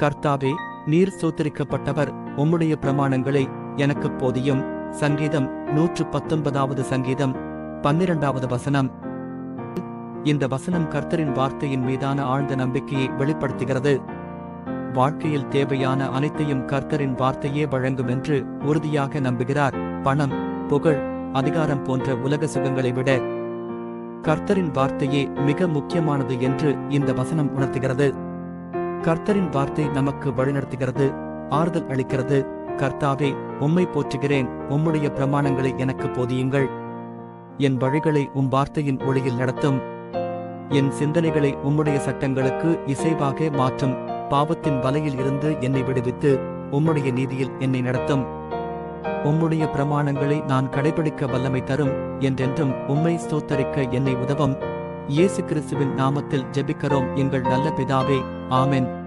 கர்த்தாவே, நீர் ஸ்தோத்திரிக்கப்பட்டவர். உம்முடைய பிரமாணங்களை எனக்குப் போதியும். சங்கீதம் 119 சங்கீதம் 12 வசனம். இந்த வசனம் கர்த்தரின் வார்த்தையின் மீதான ஆழ்ந்த நம்பிக்கையை வெளிப்படுத்துகிறது. வாழ்க்கையில் தேவையான அனைத்தையும் கர்த்தரின் வார்த்தையே வழங்கும் என்று உறுதியாக நம்புகிறார். பணம், புகழ், அதிகாரம் போன்ற உலக சுகங்களை விட கர்த்தரின் வார்த்தையே மிக முக்கியமானது என்று இந்த வசனம் உணர்த்துகிறது. கர்த்தரின் வார்த்தை நமக்கு வழிநடத்துகிறது, ஆறுதல் அளிக்கிறது. கர்த்தாவே, உம்மை போற்றுகிறேன். உம்முடைய பிரமாணங்களை எனக்கு போதியுங்கள். என் வழிகளை வார்த்தையின் ஒளியில் நடத்தும். என் சிந்தனைகளை உம்முடைய சட்டங்களுக்கு இசைவாக மாற்றும். பாவத்தின் வலையில் இருந்து என்னை விடுவித்து உம்முடைய நீதியில் என்னை நடத்தும். உம்முடைய பிரமாணங்களை நான் கடைபிடிக்க வல்லமை தரும். என்றென்றும் உம்மை ஸ்தோத்தரிக்க என்னை உதவும். இயேசு கிறிஸ்துவின் நாமத்தில் ஜெபிக்கிறோம் எங்கள் நல்ல பிதாவே. ஆமென்.